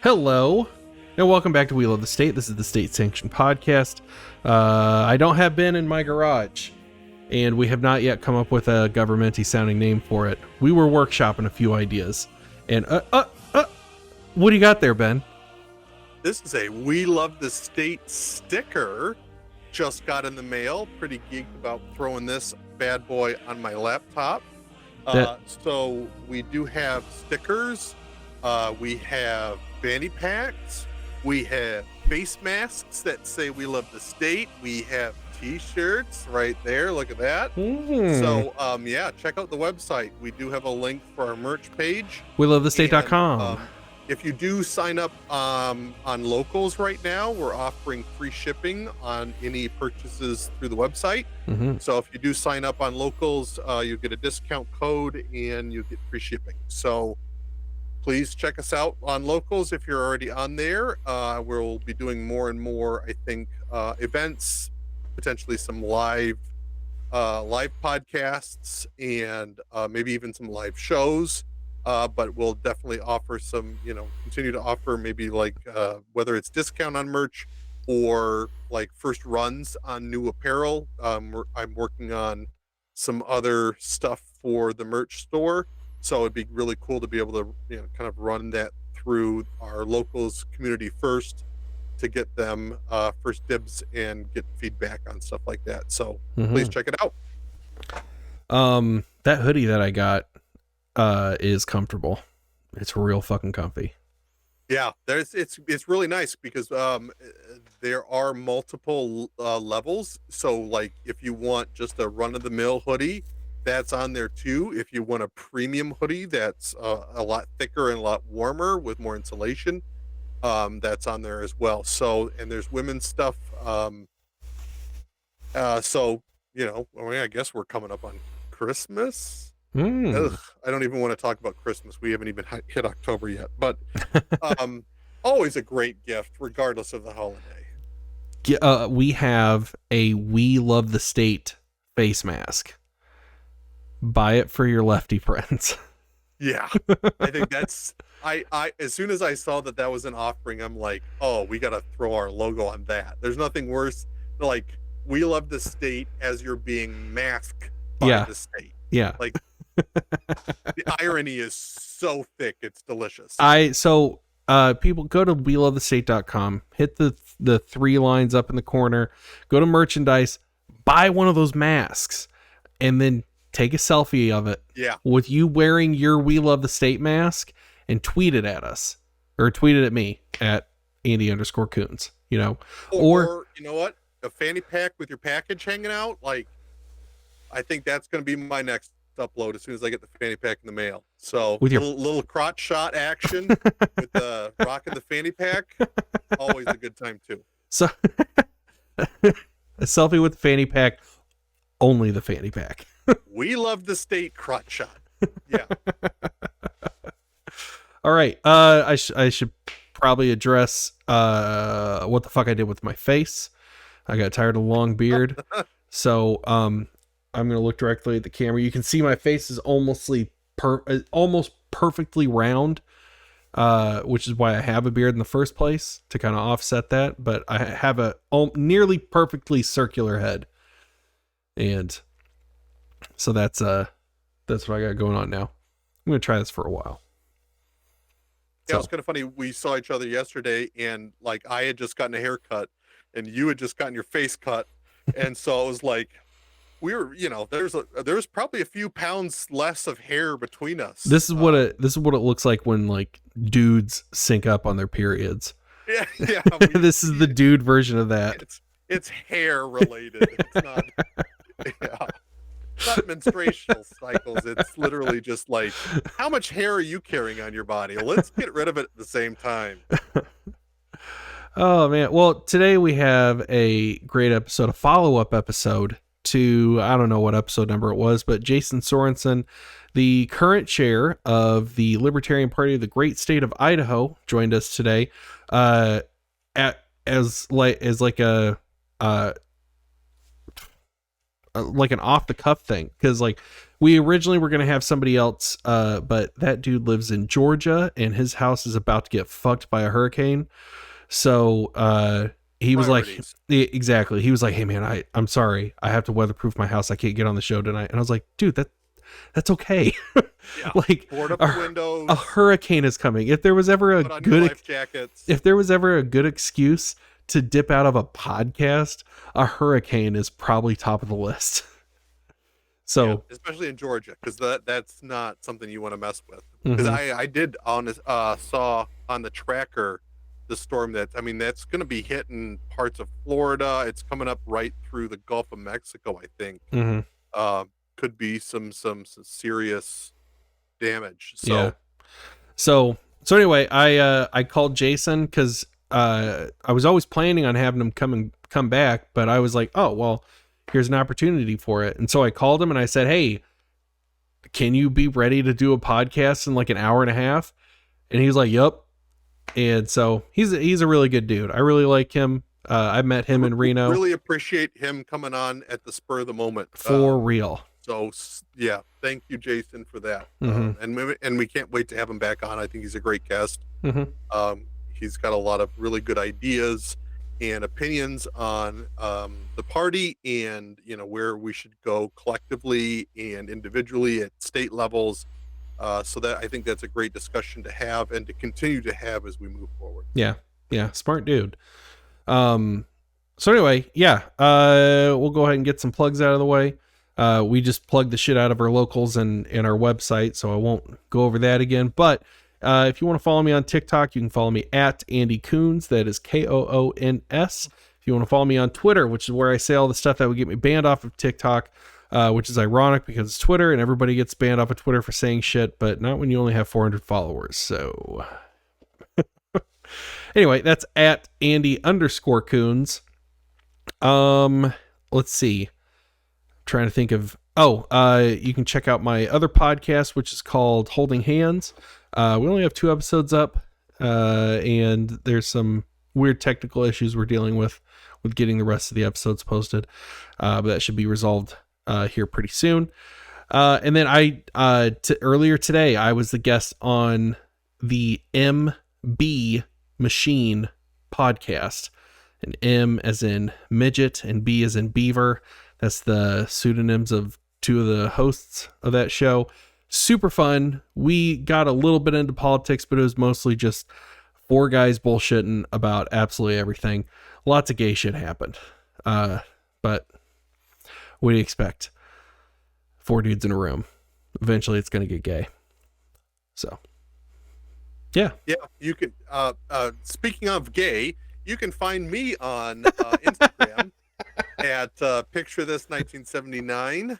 Hello, and welcome back to We Love the State. This is the State Sanctioned Podcast. I don't have Ben in my garage, and we have not yet come up with a government-y sounding name for it. We were workshopping a few ideas, and what do you got there, Ben? This is a We Love the State sticker. Just got in the mail. Pretty geeked about throwing this bad boy on my laptop. So we do have stickers. We have fanny packs. We have face masks that say we love the state. We have t-shirts right there. Look at that. So, yeah, check out the website. We do have a link for our merch page. WeLoveTheState.com. If you do sign up on Locals right now, we're offering free shipping on any purchases through the website. So if you do sign up on Locals, you get a discount code and you get free shipping. So please check us out on Locals if you're already on there. We'll be doing more and more, I think, events, potentially some live podcasts, and maybe even some live shows. But we'll definitely offer some, continue to offer maybe like whether it's discount on merch or like first runs on new apparel. I'm working on some other stuff for the merch store. So it'd be really cool to be able to, kind of run that through our Locals community first to get them first dibs and get feedback on stuff like that. So please check it out. That hoodie that I got is comfortable. It's real fucking comfy. Yeah, it's really nice because there are multiple levels. So like if you want just a run-of-the-mill hoodie, that's on there too. If you want a premium hoodie that's a lot thicker and a lot warmer with more insulation, that's on there as well. So, and there's women's stuff. So, I guess we're coming up on Christmas. Ugh, I don't even want to talk about Christmas. We haven't even hit October yet, but always a great gift regardless of the holiday. We have a We Love the State face mask. Buy it for your lefty friends. Yeah, I think that's I as soon as I saw that was an offering, I'm like, oh, we got to throw our logo on that. There's nothing worse than like we love the state as you're being masked by the state. Yeah, like the irony is so thick, it's delicious. People go to WeLoveTheState.com, hit the three lines up in the corner, go to merchandise, buy one of those masks, and then take a selfie of it with you wearing your We Love the State mask and tweet it at us, or tweet it at me at Andy_Coons, or you know what, a fanny pack with your package hanging out. Like, I think that's going to be my next upload as soon as I get the fanny pack in the mail. So with your little crotch shot action with the rocking the fanny pack, always a good time too. So a selfie with the fanny pack, only the fanny pack. We love the state crotch shot. Yeah. All right. I should probably address what the fuck I did with my face. I got tired of a long beard. So I'm going to look directly at the camera. You can see my face is almost perfectly round, which is why I have a beard in the first place, to kind of offset that. But I have a nearly perfectly circular head. And so that's what I got going on now. I'm going to try this for a while. Yeah, so. It was kind of funny. We saw each other yesterday, and like I had just gotten a haircut and you had just gotten your face cut. And so it was like, we were, there's probably a few pounds less of hair between us. This is what it looks like when like dudes sync up on their periods. Yeah. This is the dude version of that. It's hair related. It's not. Yeah. It's not menstruational cycles. It's literally just like, how much hair are you carrying on your body? Let's get rid of it at the same time. Oh man. Well, today we have a great episode, a follow-up episode to, I don't know what episode number it was, but Jayson Sorensen, the current chair of the Libertarian Party of the great state of Idaho, joined us today as an off the cuff thing. Cause like We originally were going to have somebody else, but that dude lives in Georgia and his house is about to get fucked by a hurricane. So he was like, Priorities. exactly. He was like, hey man, I'm sorry. I have to weatherproof my house. I can't get on the show tonight. And I was like, dude, that's okay. Yeah. Like Board up the windows. a hurricane is coming. If there was ever a Put on your life jackets. if there was ever a good excuse to dip out of a podcast, a hurricane is probably top of the list. So, yeah, especially in Georgia, because that's not something you want to mess with. Because I did saw on the tracker the storm that's going to be hitting parts of Florida. It's coming up right through the Gulf of Mexico, I think. Could be some serious damage. So yeah. So anyway, I called Jayson because I was always planning on having him come back, but I was like, oh well, here's an opportunity for it. And so I called him and I said, hey, can you be ready to do a podcast in like an hour and a half? And he's like, yep. And so he's a really good dude. I really like him. I met him in Reno. Really appreciate him coming on at the spur of the moment. For real. So yeah, thank you, Jayson, for that. And we can't wait to have him back on. I think he's a great guest. He's got a lot of really good ideas and opinions on the party and where we should go collectively and individually at state levels. So that I think that's a great discussion to have and to continue to have as we move forward. Yeah, smart dude. So anyway, we'll go ahead and get some plugs out of the way. We just plugged the shit out of our locals and our website, so I won't go over that again. But if you want to follow me on TikTok, you can follow me at Andy Coons. That is Koons. If you want to follow me on Twitter, which is where I say all the stuff that would get me banned off of TikTok, which is ironic because it's Twitter and everybody gets banned off of Twitter for saying shit, but not when you only have 400 followers. So anyway, that's at Andy_Coons. Let's see. I'm trying to think of, you can check out my other podcast, which is called Holding Hands. We only have 2 episodes up, and there's some weird technical issues we're dealing with getting the rest of the episodes posted. But that should be resolved here pretty soon. And then earlier today, I was the guest on the MB Machine podcast, and M as in midget and B as in beaver. That's the pseudonyms of 2 of the hosts of that show. Super fun. We got a little bit into politics, but it was mostly just 4 guys bullshitting about absolutely everything. Lots of gay shit happened. But what do you expect? 4 dudes in a room. Eventually it's going to get gay. So, yeah. Yeah, you can, speaking of gay, you can find me on Instagram at Picture This 1979.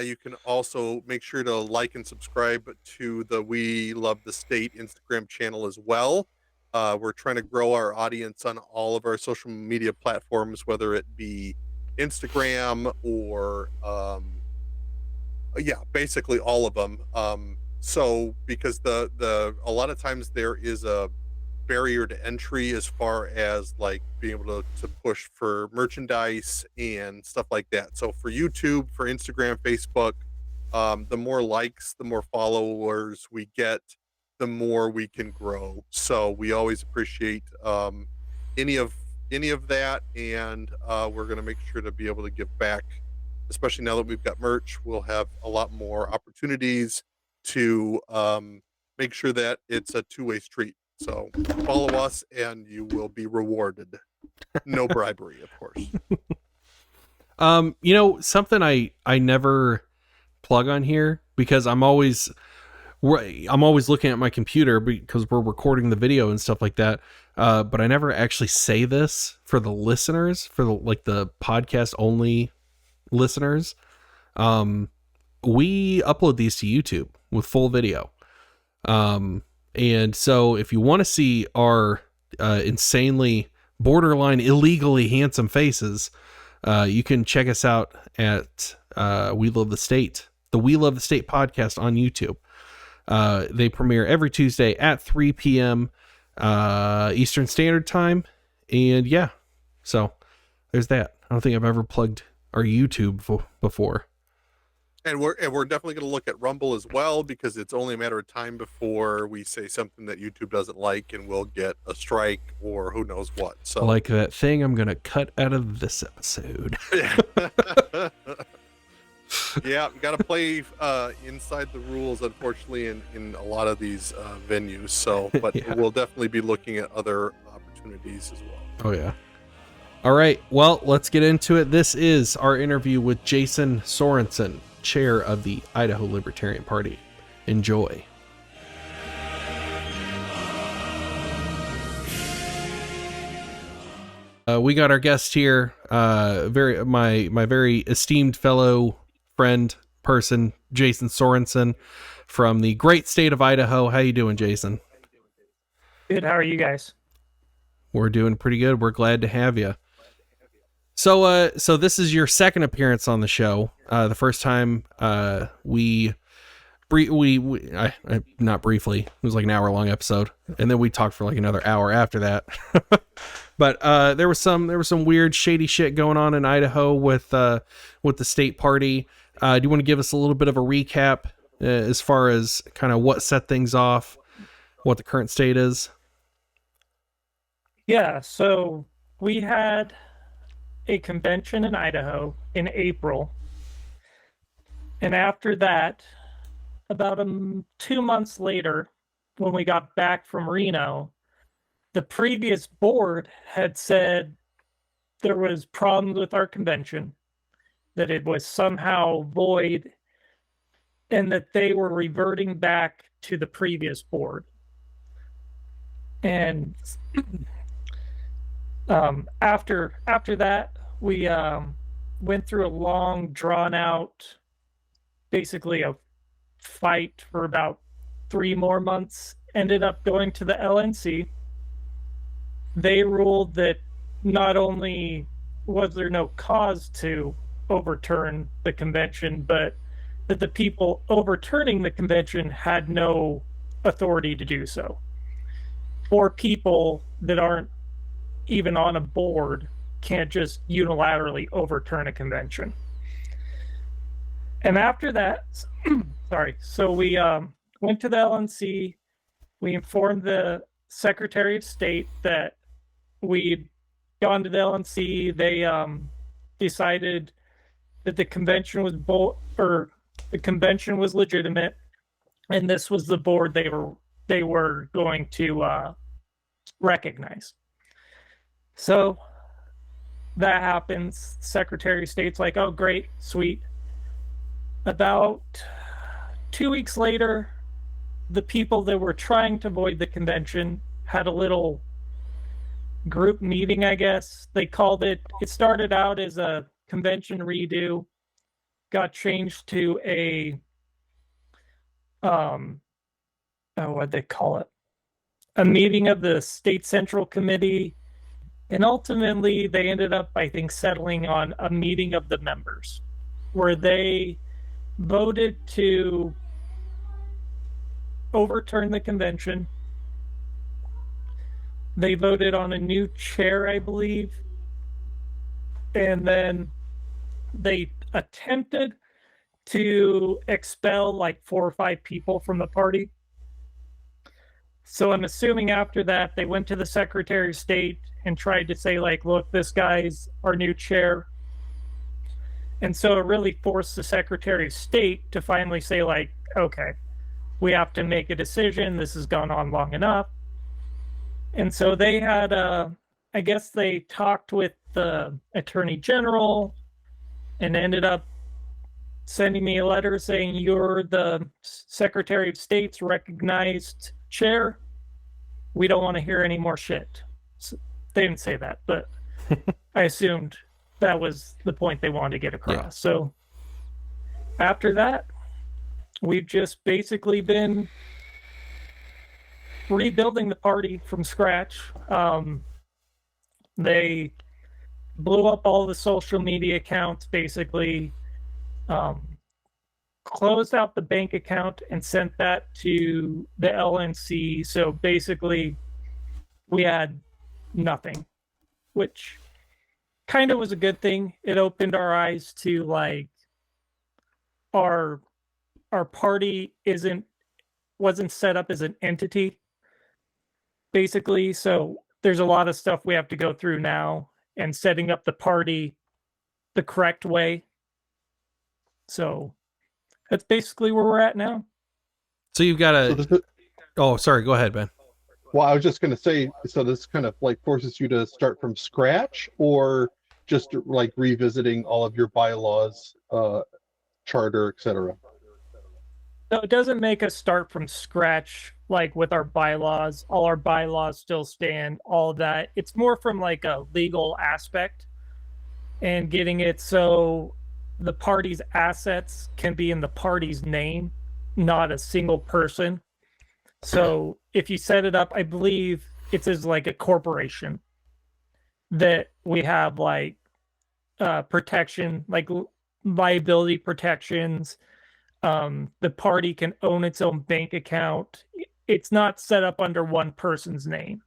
You can also make sure to like and subscribe to the We Love the State Instagram channel as well. We're trying to grow our audience on all of our social media platforms, whether it be Instagram or basically all of them. So because the a lot of times there is a barrier to entry as far as like being able to push for merchandise and stuff like that. So for YouTube, for Instagram, Facebook, the more likes, the more followers we get, the more we can grow. So we always appreciate any of that, and we're going to make sure to be able to give back, especially now that we've got merch. We'll have a lot more opportunities to make sure that it's a two-way street. So follow us and you will be rewarded. No bribery, of course. Something I never plug on here because I'm always looking at my computer because we're recording the video and stuff like that. But I never actually say this for the listeners, for the podcast only listeners. We upload these to YouTube with full video. And so if you want to see our insanely borderline illegally handsome faces, you can check us out at We Love the State, the We Love the State podcast on YouTube. They premiere every Tuesday at 3 p.m. Eastern Standard Time. And yeah, so there's that. I don't think I've ever plugged our YouTube before. And we're definitely going to look at Rumble as well, because it's only a matter of time before we say something that YouTube doesn't like and we'll get a strike or who knows what. So Like that thing I'm gonna cut out of this episode. yeah, got to play inside the rules, unfortunately, in a lot of these venues. So, but Yeah. we'll definitely be looking at other opportunities as well. Oh yeah. All right, well, let's get into it. This is our interview with Jayson Sorensen, chair of the Idaho Libertarian Party. Enjoy. We got our guest here, my very esteemed fellow friend person, Jayson Sorensen, from the great state of Idaho. How you doing, Jayson? Good. How are you guys? We're doing pretty good. We're glad to have you. So this is your second appearance on the show. The first time not briefly. It was like an hour-long episode, and then we talked for like another hour after that. But there was some weird, shady shit going on in Idaho with the state party. Do you want to give us a little bit of a recap as far as kind of what set things off, what the current state is? Yeah, so we had a convention in Idaho in April. And after that, about 2 months later, when we got back from Reno, the previous board had said there was problems with our convention, that it was somehow void, and that they were reverting back to the previous board. And after that, we went through a long, drawn-out, basically a fight for about 3 more months. Ended up going to the LNC. They ruled that not only was there no cause to overturn the convention, but that the people overturning the convention had no authority to do so. 4 people that aren't even on a board can't just unilaterally overturn a convention. And after that, so we went to the LNC. We informed the Secretary of State that we'd gone to the LNC. They decided that the convention was legitimate, and this was the board they were going to recognize. So that happens. Secretary of State's like, oh, great, sweet. About 2 weeks later, the people that were trying to void the convention had a little group meeting, I guess. They called it started out as a convention redo, got changed to a, what'd they call it? A meeting of the State Central Committee. And ultimately, they ended up, I think, settling on a meeting of the members, where they voted to overturn the convention. They voted on a new chair, I believe. And then they attempted to expel like 4 or 5 people from the party. So I'm assuming after that, they went to the Secretary of State and tried to say, like, look, this guy's our new chair. And so it really forced the Secretary of State to finally say, like, okay, we have to make a decision. This has gone on long enough. And so they had, I guess they talked with the Attorney General and ended up sending me a letter saying, you're the Secretary of State's recognized chair. We don't want to hear any more shit. So they didn't say that, but I assumed that was the point they wanted to get across. Yeah. So after that, we've just basically been rebuilding the party from scratch. They blew up all the social media accounts, basically closed out the bank account and sent that to the LNC. So basically, we had nothing, which kind of was a good thing. It opened our eyes to, like, our party wasn't set up as an entity, basically. So there's a lot of stuff we have to go through now and setting up the party the correct way. So that's basically where we're at now. So you've got So a. this is, Oh, sorry. Go ahead, Ben. well, I was just going to say, so this kind of like forces you to start from scratch, or just like revisiting all of your bylaws, charter, etc. So it doesn't make us start from scratch, like with our bylaws. All our bylaws still stand, all of that. It's more from like a legal aspect and getting it so the party's assets can be in the party's name, not a single person. So if you set it up, I believe it's as like a corporation that we have like protection, like liability protections. The party can own its own bank account. It's not set up under one person's name,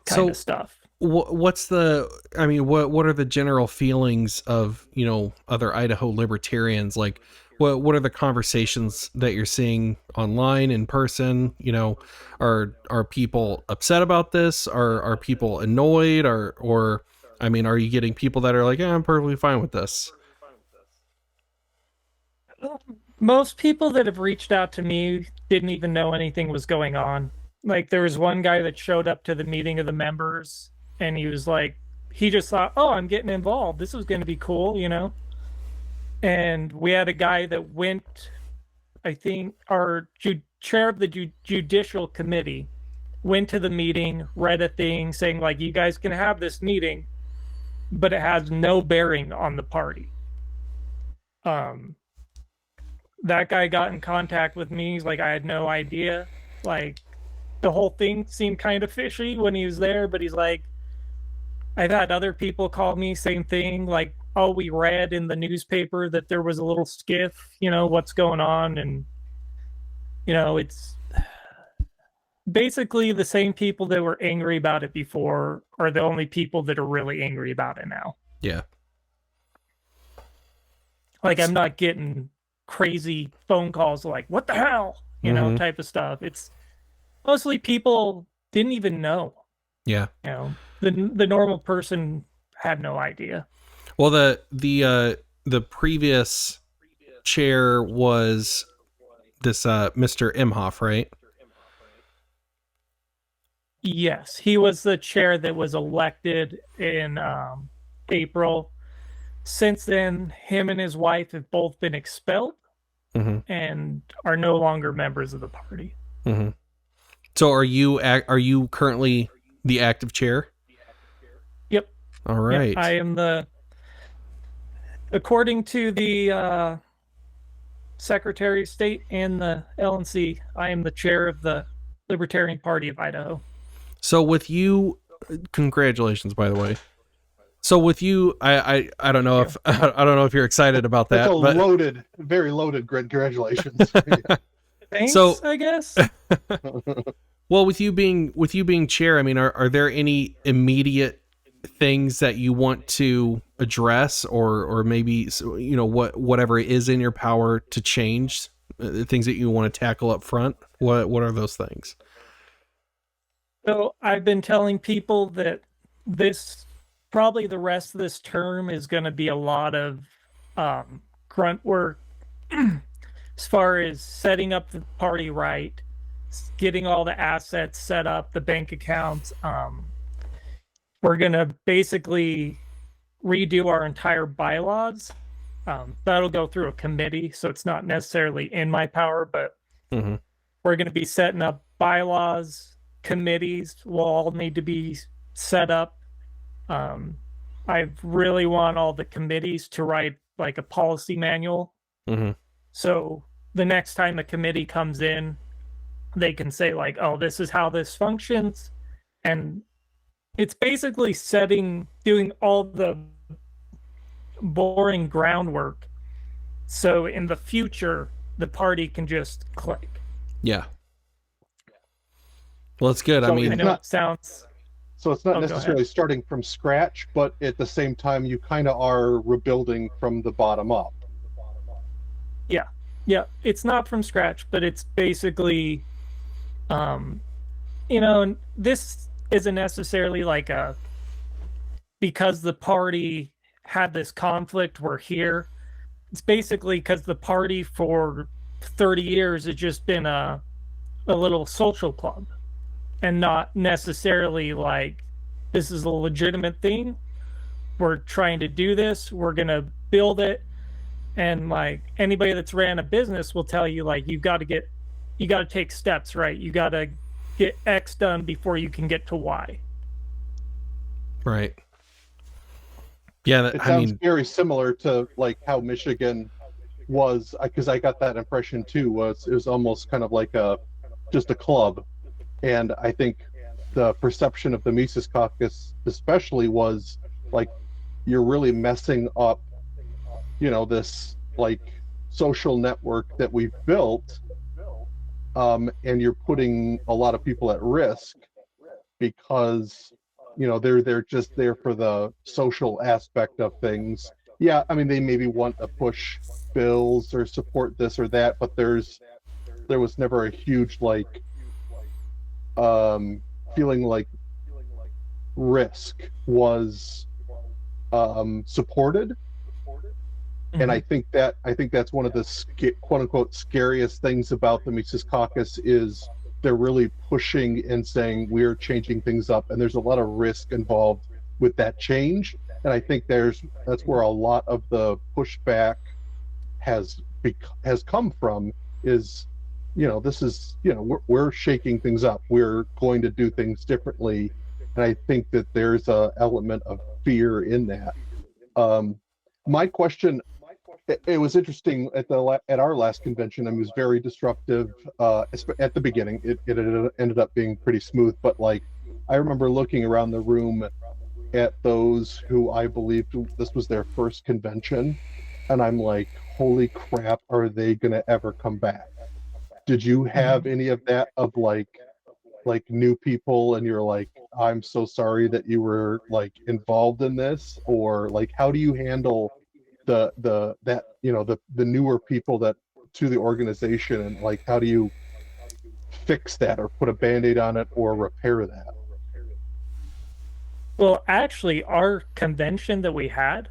kind of stuff. What's the? I mean, what are the general feelings of other Idaho libertarians? Like, what are the conversations that you're seeing online, in person? Are people upset about this? Are people annoyed? Or I mean, are you getting people that are like, yeah, I'm perfectly fine with this? Most people that have reached out to me didn't even know anything was going on. Like there was one guy that showed up to the meeting of the members and he was like, he just thought, oh, I'm getting involved. This was going to be cool, And we had a guy that went, I think, our chair of the judicial committee went to the meeting, read a thing saying like, you guys can have this meeting, but it has no bearing on the party. That guy got in contact with me. He's like, I had no idea. Like, the whole thing seemed kind of fishy when he was there, but he's like, I've had other people call me, same thing. Like, oh, we read in the newspaper that there was a little skiff, what's going on? And, it's basically the same people that were angry about it before are the only people that are really angry about it now. Yeah. Like, I'm not getting crazy phone calls like, what the hell? Type of stuff. It's mostly people didn't even know. Yeah. The normal person had no idea. Well, the previous chair was this Mr. Imhoff, right? Yes, he was the chair that was elected in April. Since then, him and his wife have both been expelled and are no longer members of the party. Mm-hmm. So are you currently the active chair? Yep. All right. Yep, I am according to the Secretary of State and the LNC, I am the chair of the Libertarian Party of Idaho. So with you, congratulations, by the way. So with you, I don't know if I don't know if you're excited about that. That's a very loaded congratulations. Thanks, So I guess. Well, with you being chair, I mean, are there any immediate things that you want to address, or maybe whatever is in your power to change, things that you want to tackle up front? What are those things? So I've been telling people that probably the rest of this term is going to be a lot of grunt work as far as setting up the party right, getting all the assets set up, the bank accounts. We're going to basically redo our entire bylaws. That'll go through a committee, so it's not necessarily in my power, but we're going to be setting up bylaws. Committees will all need to be set up. I really want all the committees to write like a policy manual. So the next time a committee comes in, they can say like, oh, this is how this functions. And it's basically doing all the boring groundwork. So in the future, the party can just click. Yeah. Well, it's good. So I mean, I know it sounds... So it's not necessarily starting from scratch, but at the same time, you kind of are rebuilding from the bottom up. Yeah, it's not from scratch, but it's basically, um, and this isn't necessarily like because the party had this conflict, we're here. It's basically because the party for 30 years has just been a little social club and not necessarily like this is a legitimate thing. We're trying to do this, we're going to build it. And like anybody that's ran a business will tell you, like, you got to take steps, right? You got to get X done before you can get to Y. Right. Yeah, It sounds very similar to like how Michigan was, because I got that impression too. Was it was almost kind of like just a club, and I think the perception of the Mises Caucus, especially, was like you're really messing up, this like social network that we've built, and you're putting a lot of people at risk because they're just there for the social aspect of things. Yeah, I mean, they maybe want to push bills or support this or that, but there was never a huge like feeling like risk was supported. And I think that's one of the quote unquote scariest things about the Mises Caucus is they're really pushing and saying we're changing things up, and there's a lot of risk involved with that change. And I think that's where a lot of the pushback has come from. Is this is we're shaking things up. We're going to do things differently, and I think that there's a element of fear in that. My question. It was interesting at our last convention. I mean, it was very disruptive at the beginning. It ended up being pretty smooth, but like I remember looking around the room at those who I believed this was their first convention, and I'm like, holy crap, are they gonna ever come back? Did you have any of that of like new people, and you're like, I'm so sorry that you were like involved in this, or like how do you handle the newer people that to the organization, and like how do you fix that or put a band-aid on it or repair that? Well, actually, our convention that we had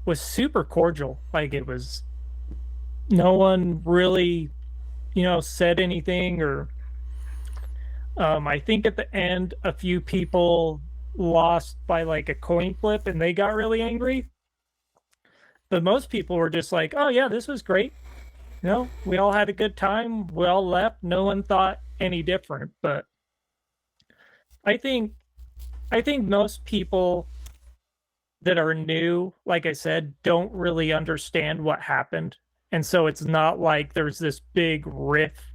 was super cordial. Like, it was, no one really, said anything, or I think at the end a few people lost by like a coin flip and they got really angry. But most people were just like, oh yeah, this was great. We all had a good time. We all left. No one thought any different. But I think most people that are new, like I said, don't really understand what happened. And so it's not like there's this big riff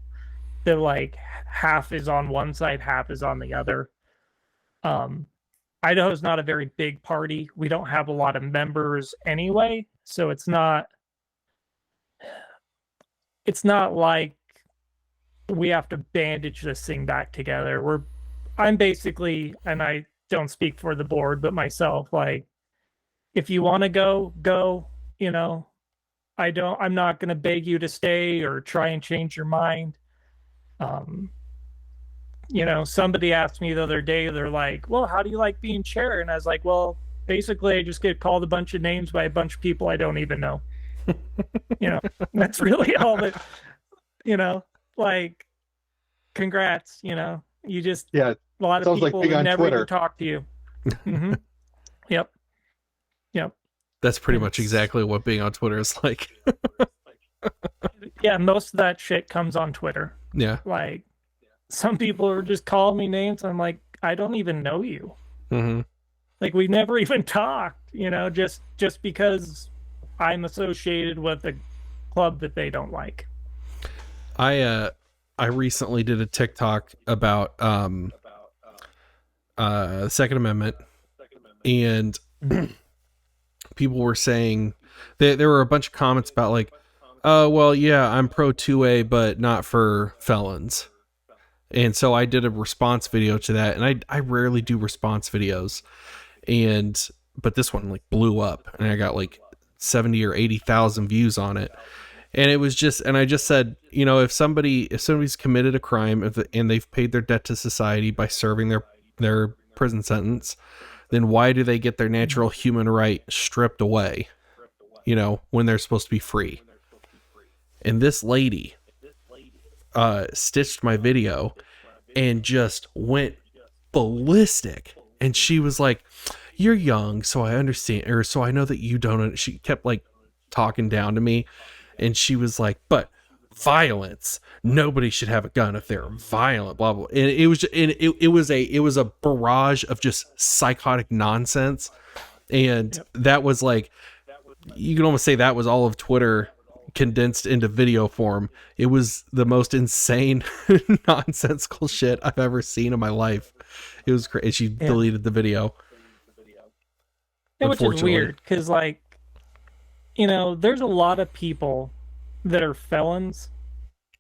that like half is on one side, half is on the other. Idaho's not a very big party. We don't have a lot of members anyway, so it's not like we have to bandage this thing back together. I'm basically, and I don't speak for the board, but myself, like, if you want to go, I'm not going to beg you to stay or try and change your mind. Somebody asked me the other day, they're like, well, how do you like being chair? And I was like, well, basically I just get called a bunch of names by a bunch of people I don't even know. That's really all that, like, congrats, you just, yeah, a lot of people like never Twitter. even talk to you. Mm-hmm. Yep. That's pretty much exactly what being on Twitter is like. Yeah, most of that shit comes on Twitter. Yeah. Like, some people are just calling me names. I'm like, I don't even know you. Mm-hmm. Like, we never even talked, just because I'm associated with a club that they don't like. I recently did a TikTok about Second Amendment, and people were saying there were a bunch of comments about like, well, yeah, I'm pro 2A, but not for felons. And so I did a response video to that, and I rarely do response videos, but this one like blew up, and I got like 70 or 80,000 views on it. And it was just, and I just said, you know, if somebody's committed a crime and they've paid their debt to society by serving their prison sentence, then why do they get their natural human right stripped away, you know, when they're supposed to be free? And this lady stitched my video and just went ballistic. And she was like, "You're young, so I understand, or so I know that you don't." She kept like talking down to me, and she was like, "But violence, nobody should have a gun if they're violent, blah blah." And it was a barrage of just psychotic nonsense. And that was like, you can almost say that was all of Twitter condensed into video form. It was the most insane nonsensical shit I've ever seen in my life. It was crazy. She deleted the video. Yeah, which is weird because, like, you know, there's a lot of people that are felons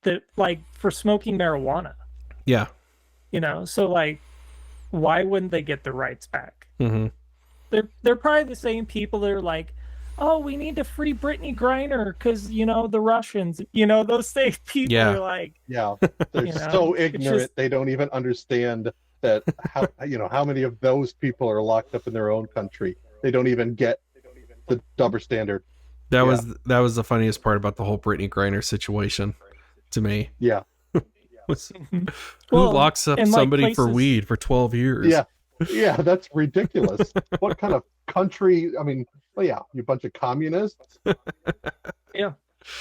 that, like, for smoking marijuana. Yeah. You know, so, like, why wouldn't they get their rights back? Mm-hmm. They're probably the same people that are like, oh, we need to free Brittany Griner because, you know, the Russians, you know, those same people are like... Yeah, they're so ignorant, they don't even understand that, how many of those people are locked up in their own country. They don't even get the double standard. That was the funniest part about the whole Brittany Griner situation to me. Yeah. Who locks up somebody for weed for 12 years? Yeah, that's ridiculous. What kind of country? I mean, well, yeah, you bunch of communists. Yeah.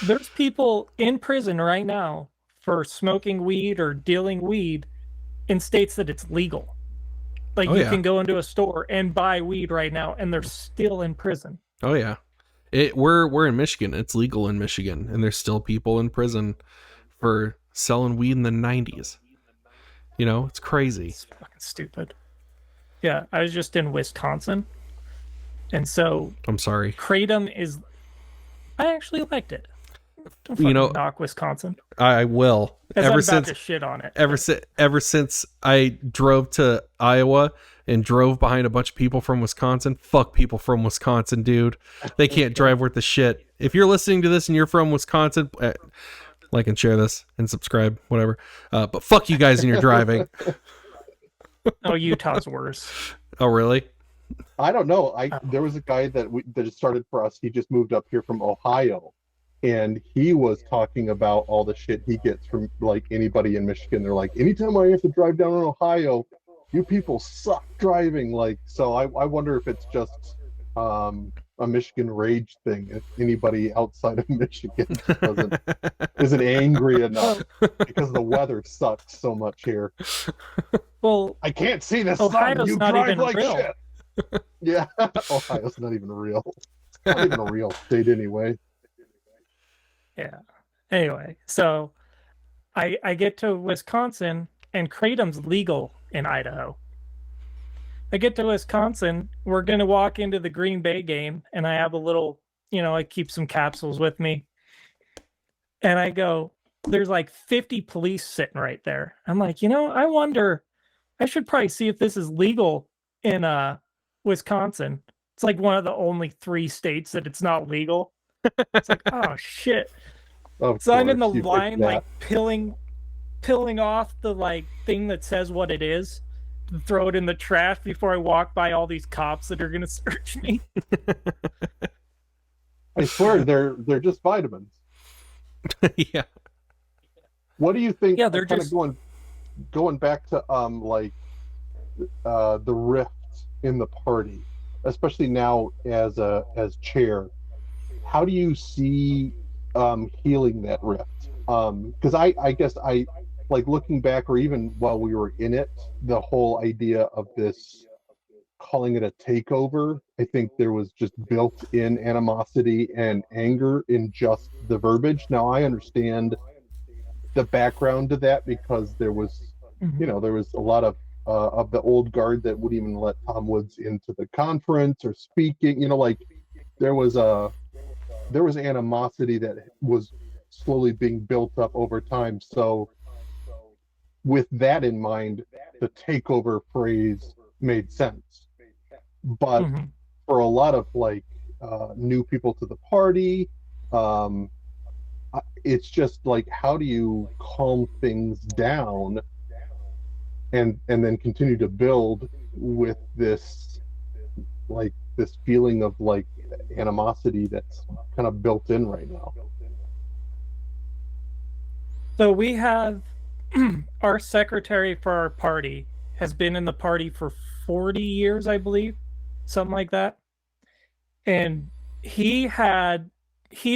There's people in prison right now for smoking weed or dealing weed in states that it's legal. Like, you can go into a store and buy weed right now, and they're still in prison. Oh, yeah. We're in Michigan. It's legal in Michigan, and there's still people in prison for selling weed in the 90s. You know, it's crazy. It's fucking stupid. Yeah, I was just in Wisconsin, and so I'm sorry. Kratom is... I actually liked it. Don't knock Wisconsin. I will. Ever since to shit on it. Ever since I drove to Iowa and drove behind a bunch of people from Wisconsin, fuck people from Wisconsin, dude. They can't drive worth a shit. If you're listening to this and you're from Wisconsin, like and share this and subscribe, whatever. But fuck you guys and you're driving. Oh, Utah's worse. Oh, really? I don't know. There was a guy that started for us. He just moved up here from Ohio, and he was talking about all the shit he gets from like anybody in Michigan. They're like, anytime I have to drive down in Ohio, you people suck driving. Like, so I wonder if it's just a Michigan rage thing. If anybody outside of Michigan isn't angry enough because the weather sucks so much here. Well, I can't see this. Ohio's you not drive even like real. Shit. Yeah, Ohio's not even real. It's not even a real state anyway. Yeah. Anyway, so I get to Wisconsin, and Kratom's legal in Idaho. I get to Wisconsin, we're going to walk into the Green Bay game, and I have a little, I keep some capsules with me. And I go, there's like 50 police sitting right there. I'm like, I wonder, I should probably see if this is legal in Wisconsin. It's like one of the only 3 states that it's not legal. It's like, oh shit. So I'm in the line, like peeling off the like thing that says what it is, to throw it in the trash before I walk by all these cops that are gonna search me. I swear they're just vitamins. Yeah. What do you think? Yeah, they're kind just of going back to the rift in the party, especially now as chair. How do you see healing that rift? Because I guess I like looking back, or even while we were in it, the whole idea of this, calling it a takeover, I think there was just built-in animosity and anger in just the verbiage. Now I understand the background to that, because there was there was a lot of the old guard that wouldn't even let Tom Woods into the conference or speaking. Like there was animosity that was slowly being built up over time. So with that in mind, the takeover phrase made sense. But for a lot of like new people to the party, it's just like, how do you calm things down and then continue to build with this, like, this feeling of like animosity that's kind of built in right now. So we have our secretary for our party has been in the party for 40 years, I believe, something like that. And he'd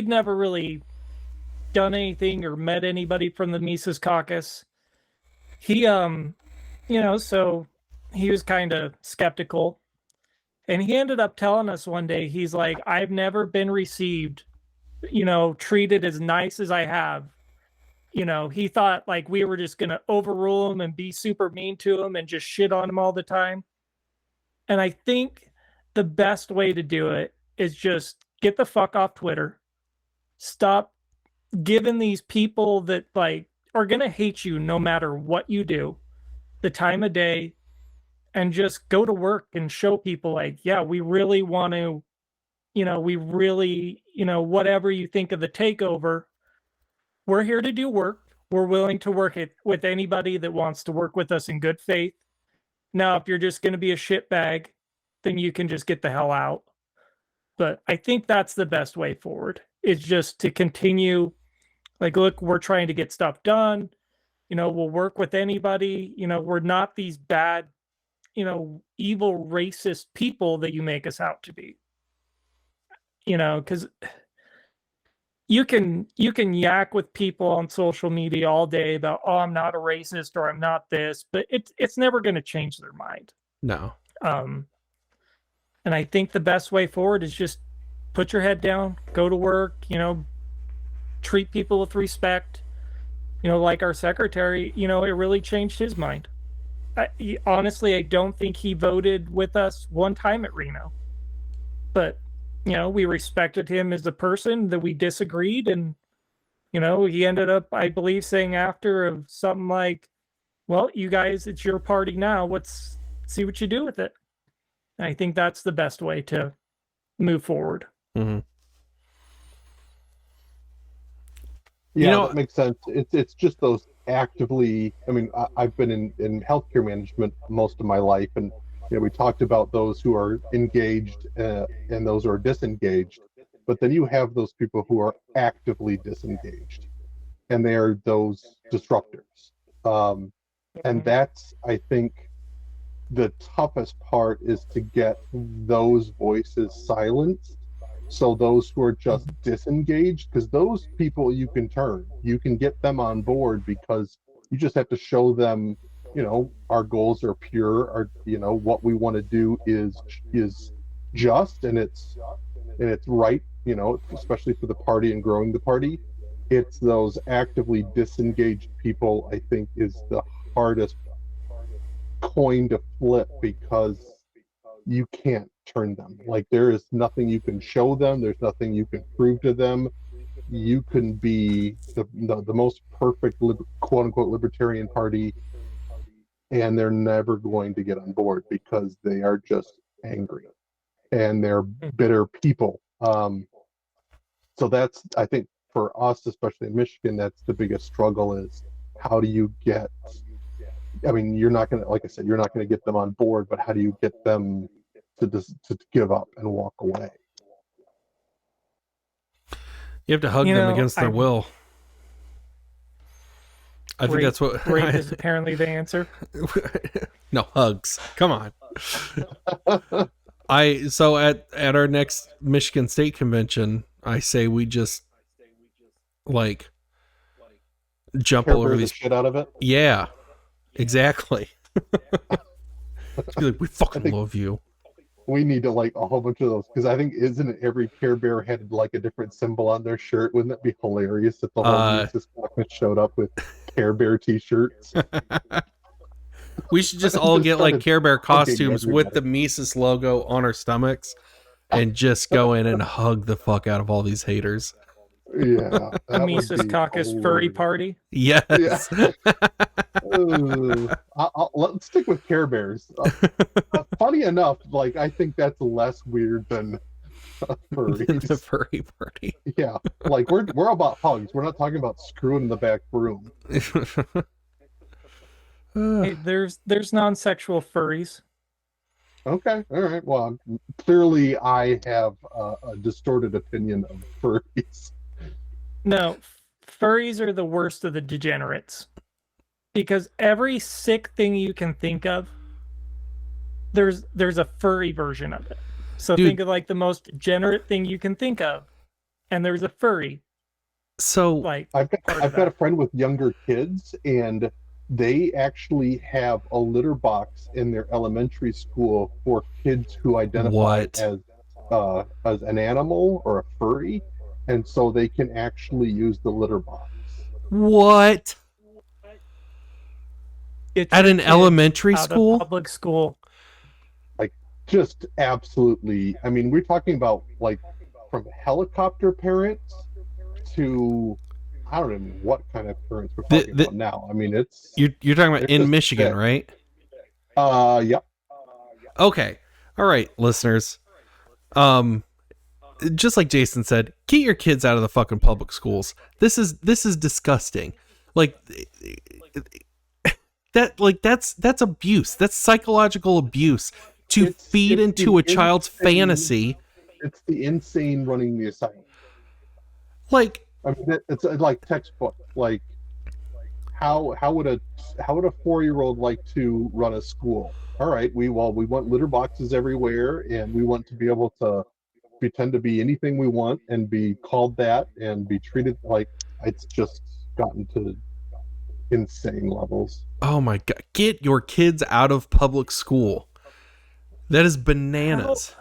never really done anything or met anybody from the Mises Caucus. He so he was kind of skeptical. And he ended up telling us one day, he's like, I've never been received, treated as nice as I have. He thought like we were just going to overrule him and be super mean to him and just shit on him all the time. And I think the best way to do it is just get the fuck off Twitter. Stop giving these people that like are going to hate you no matter what you do the time of day, and just go to work and show people like, yeah, we really want to, whatever you think of the takeover, we're here to do work. We're willing to work it with anybody that wants to work with us in good faith. Now, if you're just going to be a shitbag, then you can just get the hell out. But I think that's the best way forward, is just to continue, like, look, we're trying to get stuff done. We'll work with anybody. We're not these bad, evil racist people that you make us out to be. Because you can yak with people on social media all day about, oh, I'm not a racist or I'm not this, but it's never going to change their mind. No. And I think the best way forward is just put your head down, go to work, treat people with respect. Like our secretary, it really changed his mind. Honestly, I don't think he voted with us one time at Reno. But, we respected him as a person, that we disagreed. And, he ended up, I believe, saying after of something like, well, you guys, it's your party now. Let's see what you do with it. And I think that's the best way to move forward. Mm-hmm. Yeah, that makes sense. It's just those actively. I mean, I've been in healthcare management most of my life, and we talked about those who are engaged and those who are disengaged. But then you have those people who are actively disengaged, and they are those disruptors. And that's, I think, the toughest part, is to get those voices silenced. So those who are just disengaged, because those people you can get them on board, because you just have to show them, our goals are pure, what we want to do is just, and it's right, especially for the party and growing the party. It's those actively disengaged people, I think, is the hardest coin to flip, because you can't turn them. Like, there is nothing you can show them. There's nothing you can prove to them. You can be the most perfect quote unquote Libertarian Party, and they're never going to get on board, because they are just angry and they're bitter people. So that's, I think, for us, especially in Michigan, that's the biggest struggle, is how do you get, I mean, you're not going to, like I said, you're not going to get them on board, but how do you get them to give up and walk away? You have to hug them against their will. I think that's what rape is apparently the answer. No, hugs. Come on. So at our next Michigan State convention, I say we just like jump all over the shit out of it. Yeah, exactly. Be like, we fucking love you. We need to like a whole bunch of those, because I think, isn't it every Care Bear had like a different symbol on their shirt? Wouldn't it be hilarious if the whole Mises Caucus showed up with Care Bear t-shirts? We should just all get like Care Bear costumes with the Mises logo on our stomachs, and just go in and hug the fuck out of all these haters. Yeah, a Mises Caucus furry party. Yes. Yeah. Let's stick with Care Bears. Funny enough, like, I think that's less weird than furries. The furry party. Yeah, like we're about hugs. We're not talking about screwing in the back room. Hey, there's non-sexual furries. Okay, all right. Well, clearly I have a distorted opinion of furries. No, furries are the worst of the degenerates. Because every sick thing you can think of, there's a furry version of it. So Dude. think of like the most degenerate thing you can think of, and there's a furry. So Like I've part of got a that. friend with younger kids, and they actually have a litter box in their elementary school for kids who identify What? as an animal or a furry, and so they can actually use the litter box. What? Get At your an kids elementary out of school? public school. Just absolutely. I mean, we're talking about like from helicopter parents to I don't even know what kind of parents we're talking about now. I mean, it's You're talking about it's in just Michigan, sick. right? Yep. Okay. All right, listeners. Just like Jason said, get your kids out of the fucking public schools. This is disgusting. Like that's abuse. That's psychological abuse to feed It's into the a child's insane- fantasy. It's the insane running the asylum. Like, I mean, it's like textbook. Like, how would a 4-year-old like to run a school? All right, we want litter boxes everywhere, and we want to be able to pretend to be anything we want and be called that and be treated like it's just gotten to insane levels. oh my god, get your kids out of public school. That is bananas.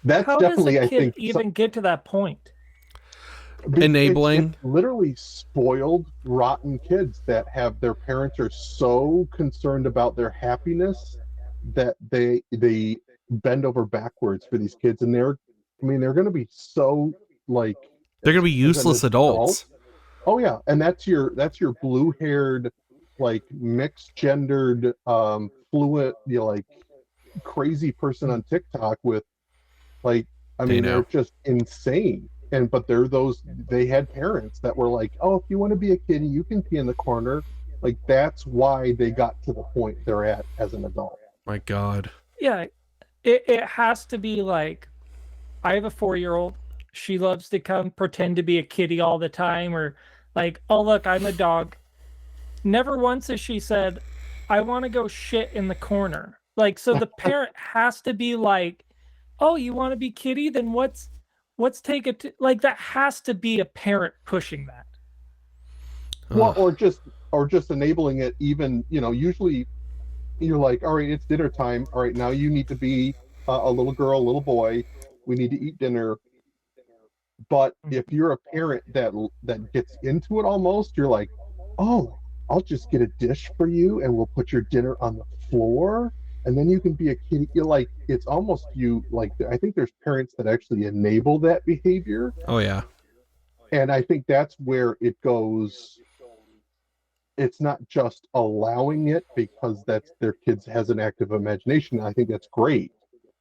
That's How definitely, does a I kid think, even get to that point? Enabling. it's literally spoiled, rotten kids that have their parents are so concerned about their happiness that they bend over backwards for these kids, and they're going to be so like They're going to be as an useless adults. Oh yeah, and that's your blue-haired, like mixed gendered, fluent, like crazy person on TikTok with like, I mean, they're just insane. But they had parents that were like, oh, if you want to be a kitty, you can pee in the corner. Like that's why they got to the point they're at as an adult. My god. Yeah, it has to be like, I have a 4-year-old. She loves to come pretend to be a kitty all the time, or like, oh look, I'm a dog. Never once has she said, I want to go shit in the corner. Like, so the parent has to be like, oh, you want to be kitty? Then let's take it to, like, that has to be a parent pushing that. Well, or just enabling it. Even usually you're like, all right, it's dinner time. All right, now you need to be a little girl, a little boy. We need to eat dinner. But if you're a parent that gets into it almost, you're like, oh, I'll just get a dish for you and we'll put your dinner on the floor and then you can be a kitty. You're like, it's almost I think there's parents that actually enable that behavior. Oh yeah. And I think that's where it goes. It's not just allowing it because that's their kids has an active imagination. I think that's great.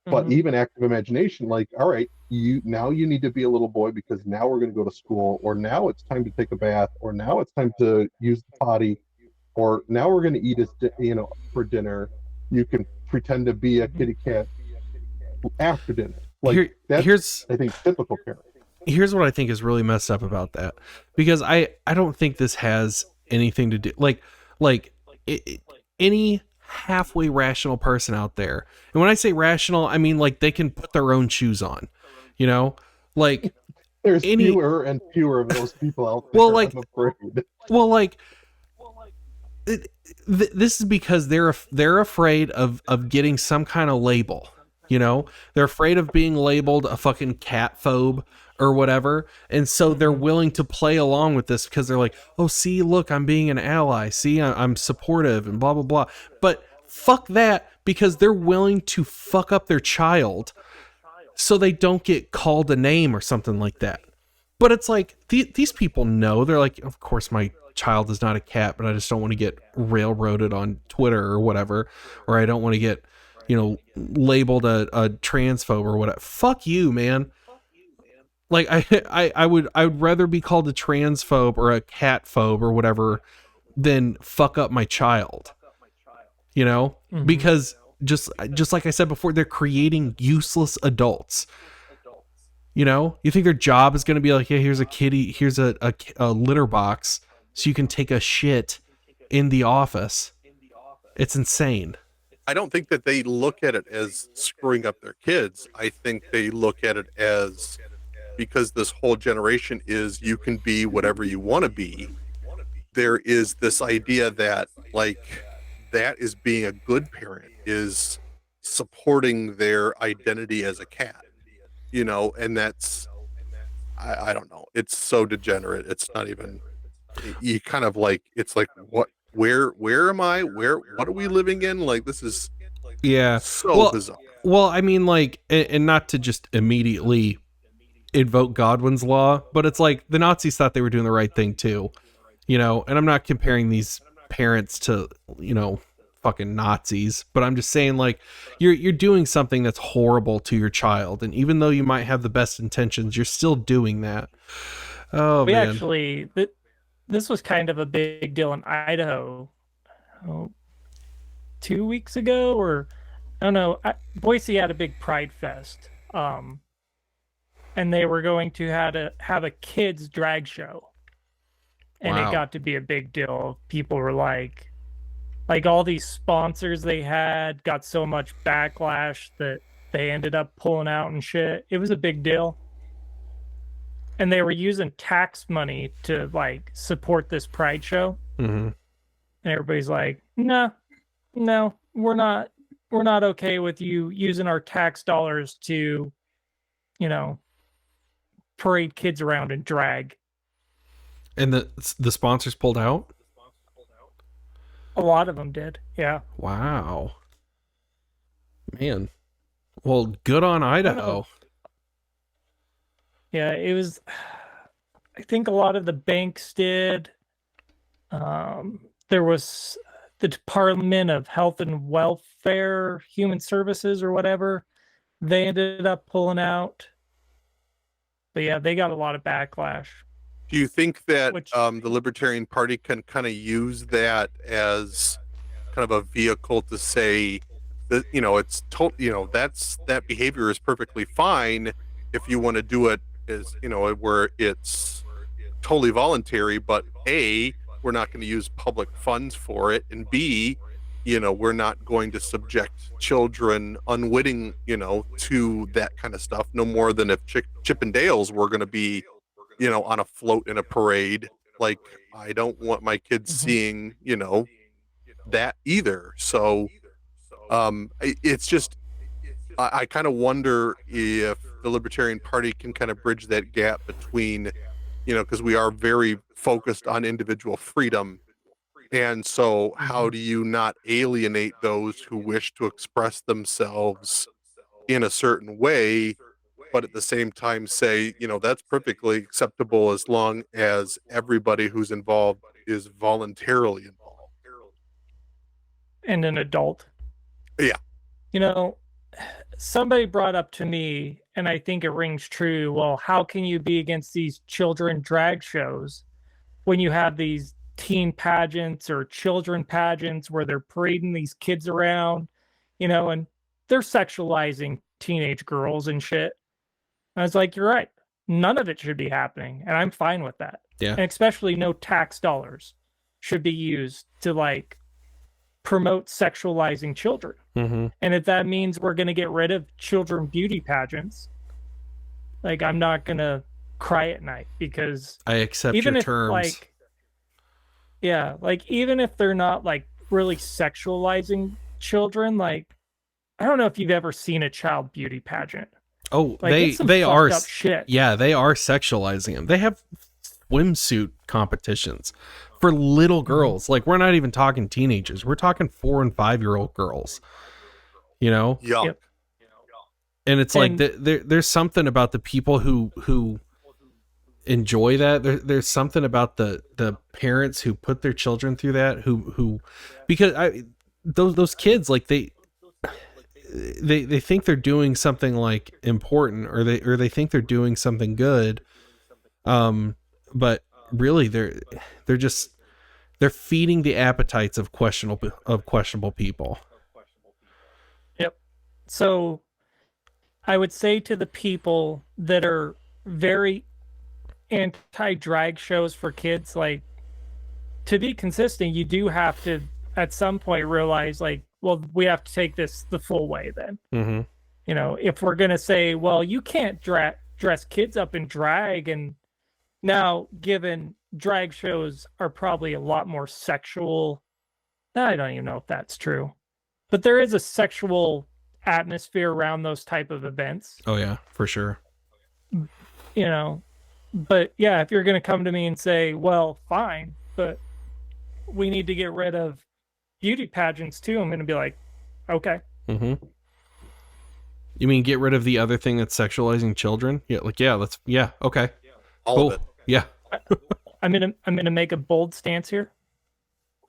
But even active imagination, like, all right, you need to be a little boy because now we're going to go to school, or now it's time to take a bath, or now it's time to use the potty, or now we're going to eat for dinner. You can pretend to be a kitty cat after dinner. Like that's, I think, typical parent. Here's what I think is really messed up about that, because I don't think this has anything to do any halfway rational person out there. And when I say rational, I mean like they can put their own shoes on, like there's fewer and fewer of those people out there. Well, like, I'm afraid. Well, like this is because they're afraid of getting some kind of label. They're afraid of being labeled a fucking cat phobe or whatever, and so they're willing to play along with this because they're like, oh, see, look, I'm being an ally, see, I'm supportive and blah blah blah. But fuck that, because they're willing to fuck up their child so they don't get called a name or something like that. But it's like these people know, they're like, of course my child is not a cat, but I just don't want to get railroaded on Twitter or whatever, or I don't want to get labeled a transphobe or whatever. Fuck you, man. Like I would rather be called a transphobe or a catphobe or whatever than fuck up my child. Because just like I said before, they're creating useless adults. You think their job is going to be like, yeah, here's a kitty, here's a litter box so you can take a shit in the office. It's insane. I don't think that they look at it as screwing up their kids. I think they look at it as, because this whole generation is, you can be whatever you want to be. There is this idea that, like, that is being a good parent, is supporting their identity as a cat, and that's, I don't know. It's so degenerate. It's not even, you kind of like, it's like, where am I? What are we living in? Like, this is so bizarre. Well, I mean, like, and not to just immediately invoke Godwin's law, but it's like the Nazis thought they were doing the right thing too, and I'm not comparing these parents to, fucking Nazis, but I'm just saying, like, you're doing something that's horrible to your child, and even though you might have the best intentions, you're still doing that. Oh, man. Actually, this was kind of a big deal in Idaho 2 weeks ago, or I don't know. Boise had a big Pride Fest, and they were going to have a kids drag show, and Wow. it got to be a big deal. People were like all these sponsors they had got so much backlash that they ended up pulling out and shit. It was a big deal. And they were using tax money to, like, support this Pride show. Mm-hmm. And everybody's like, no, we're not okay with you using our tax dollars to, parade kids around and drag. And the sponsors pulled out? A lot of them did, yeah. Wow. Man. Well, good on Idaho. Yeah, it was, I think a lot of the banks did. There was the Department of Health and Welfare, Human Services or whatever. They ended up pulling out. But yeah, they got a lot of backlash. Do you think that the Libertarian Party can kind of use that as kind of a vehicle to say that, it's that behavior is perfectly fine if you want to do it as, where it's totally voluntary, but A, we're not going to use public funds for it, and B, we're not going to subject children unwitting, to that kind of stuff, no more than if Chippendales were going to be, on a float in a parade. Like, I don't want my kids seeing, that either. So it's just, I kind of wonder if the Libertarian Party can kind of bridge that gap between, because we are very focused on individual freedom. And so how do you not alienate those who wish to express themselves in a certain way, but at the same time say, that's perfectly acceptable as long as everybody who's involved is voluntarily involved. And an adult. Yeah. Somebody brought up to me, and I think it rings true, well, how can you be against these children drag shows when you have these teen pageants or children pageants where they're parading these kids around, and they're sexualizing teenage girls and shit. And I was like, you're right. None of it should be happening, and I'm fine with that. Yeah. And especially no tax dollars should be used to, like, promote sexualizing children. Mm-hmm. And if that means we're going to get rid of children beauty pageants, like, I'm not going to cry at night, because I accept even your if, terms. like, yeah, like, even if they're not, like, really sexualizing children, like, I don't know if you've ever seen a child beauty pageant. Oh, Like, it's some they are fucked up shit. Yeah, they are sexualizing them. They have swimsuit competitions for little girls. Like, we're not even talking teenagers. We're talking 4 and 5-year-old girls. Yuck. Yep. And it's like there's something about the people who enjoy that. There's something about the parents who put their children through that, who because those kids, like, they think they're doing something like important, or they think they're doing something good, but really they're just they're feeding the appetites of questionable people. Yep. So I would say to the people that are very anti-drag shows for kids, like, to be consistent, you do have to at some point realize, like, well, we have to take this the full way then. Mm-hmm. You know, if we're going to say, well, you can't dress kids up in drag, and now given drag shows are probably a lot more sexual. I don't even know if that's true, but there is a sexual atmosphere around those type of events. Oh yeah, for sure. You know, but yeah, if you're going to come to me and say, well, fine, but we need to get rid of beauty pageants too, I'm going to be like, okay. Mm-hmm. You mean get rid of the other thing that's sexualizing children? Yeah, like, yeah, okay. All of it. Yeah. I'm gonna make a bold stance here.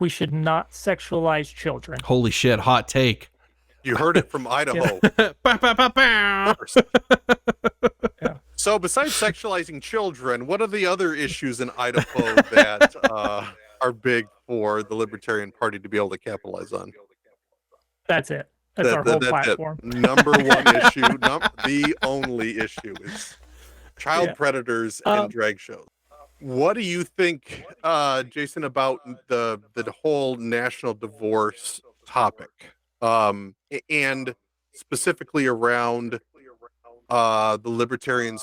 We should not sexualize children. Holy shit, hot take. You heard it from Idaho. First. Yeah. So besides sexualizing children, what are the other issues in Idaho that are big for the Libertarian Party to be able to capitalize on? That's it. That's our whole That's platform. it. Number one issue, the only issue is child predators and drag shows. What do you think, Jayson, about the whole national divorce topic, and specifically around the Libertarian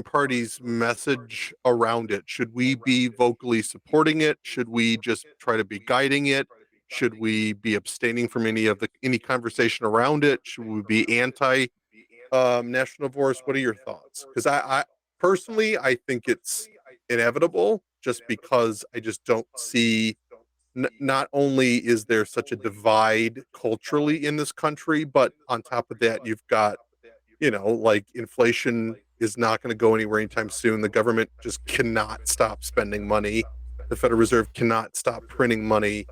Party's message around it? Should we be vocally supporting it? Should we just try to be guiding it? Should we be abstaining from any conversation around it? Should we be anti national divorce? What are your thoughts? Because I personally, I think it's inevitable, just because I just don't see. Not only is there such a divide culturally in this country, but on top of that, you've got, like, inflation is not going to go anywhere anytime soon. The government just cannot stop spending money. The Federal Reserve cannot stop printing money.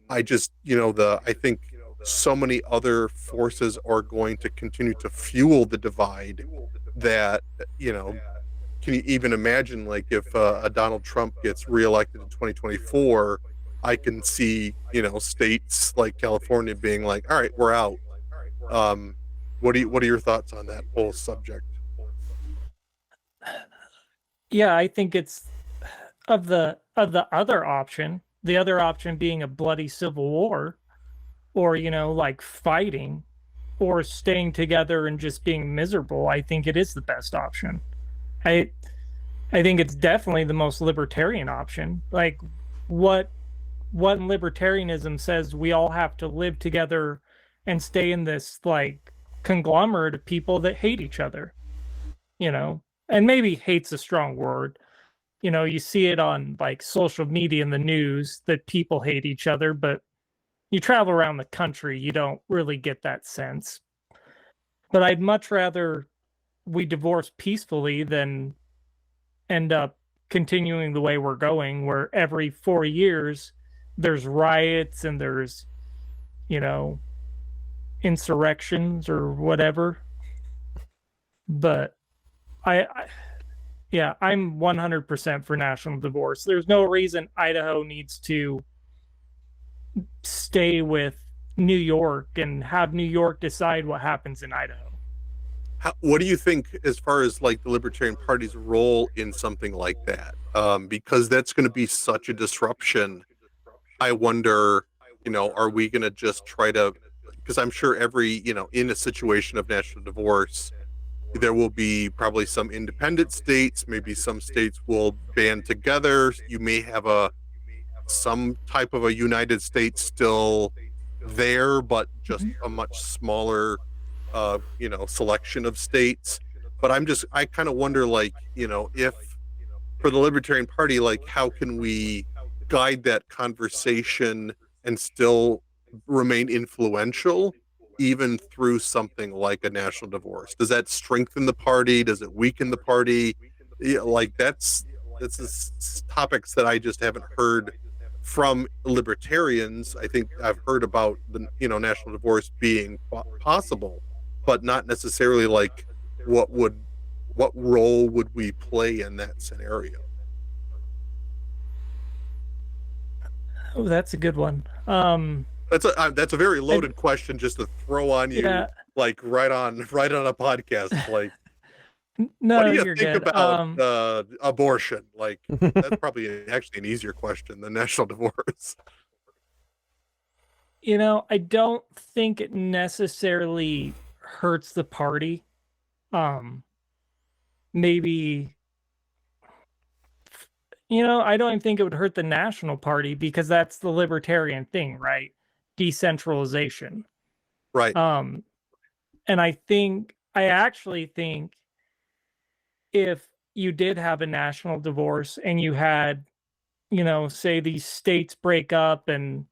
I think so many other forces are going to continue to fuel the divide that, can you even imagine, like, if a Donald Trump gets reelected in 2024, I can see, states like California being like, all right, we're out. What are your thoughts on that whole subject? Yeah, I think it's of the other option, the other option being a bloody civil war, or, like fighting, or staying together and just being miserable. I think it is the best option. I think it's definitely the most libertarian option. Like, what libertarianism says we all have to live together and stay in this, like, conglomerate of people that hate each other, and maybe hate's a strong word. You see it on, like, social media and the news that people hate each other, but you travel around the country, you don't really get that sense. But I'd much rather we divorce peacefully than end up continuing the way we're going, where every 4 years there's riots and there's, insurrections or whatever. But I'm 100% for national divorce. There's no reason Idaho needs to stay with New York and have New York decide what happens in Idaho. What do you think as far as, like, the Libertarian Party's role in something like that? Because that's going to be such a disruption. I wonder, are we going to just try to, because I'm sure in a situation of national divorce, there will be probably some independent states, maybe some states will band together. You may have some type of a United States still there, but just a much smaller selection of states. But I kind of wonder, like, if for the Libertarian Party, like, how can we guide that conversation and still remain influential even through something like a national divorce? Does that strengthen the party? Does it weaken the party? Like, that's topics that I just haven't heard from libertarians, I think I've heard about the national divorce being possible, but not necessarily like what role would we play in that scenario? Oh, that's a good one. That's a very loaded question just to throw on you, Yeah. like right on a podcast. Like, No, what do you you're think good. about abortion? Like, that's probably actually an easier question than national divorce. I don't think it necessarily hurts the party. Maybe, I don't even think it would hurt the national party because that's the libertarian thing, right? Decentralization. Right. And I actually think if you did have a national divorce and you had, say these states break up and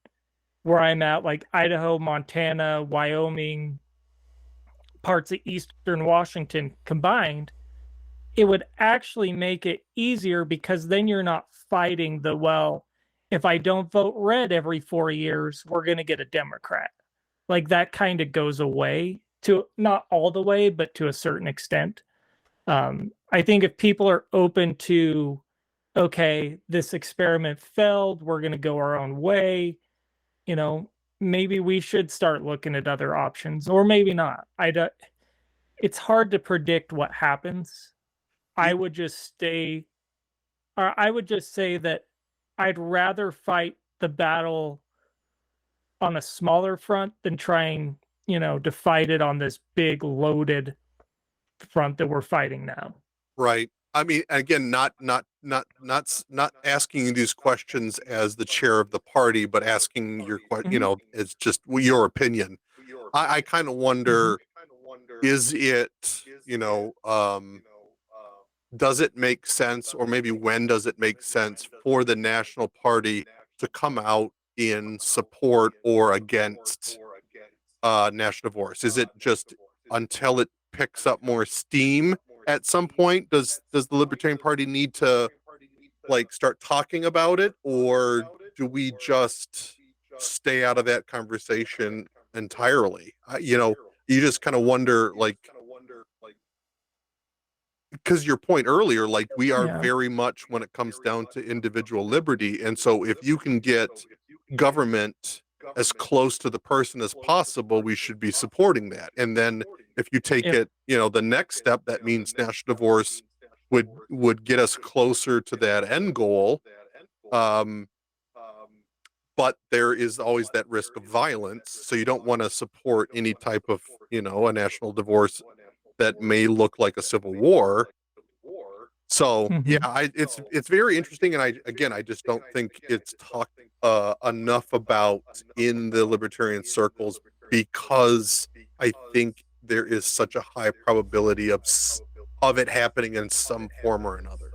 where I'm at, like Idaho, Montana, Wyoming, parts of Eastern Washington combined, it would actually make it easier because then you're not fighting if I don't vote red every 4 years, we're going to get a Democrat. Like that kind of goes away, to not all the way, but to a certain extent. I think if people are open to, okay, this experiment failed, we're going to go our own way, maybe we should start looking at other options, or maybe not. It's hard to predict what happens. I would just say that I'd rather fight the battle on a smaller front than trying, to fight it on this big loaded front that we're fighting now. Right. I mean, again, not asking you these questions as the chair of the party, but asking your it's just your opinion. I kind of wonder, is it, does it make sense, or maybe when does it make sense for the national party to come out in support or against national divorce? Is it just until it picks up more steam at some point? Does the Libertarian Party need to like start talking about it, or do we just stay out of that conversation entirely? You just kind of wonder, like, because your point earlier, like, we are very much, when it comes down to individual liberty, and so if you can get government as close to the person as possible, we should be supporting that. And then if you take it, the next step, that means national divorce would get us closer to that end goal. But there is always that risk of violence, so you don't want to support any type of, a national divorce that may look like a civil war. So it's very interesting, and I just don't think it's talked enough about in the libertarian circles, because I think there is such a high probability of it happening in some form or another.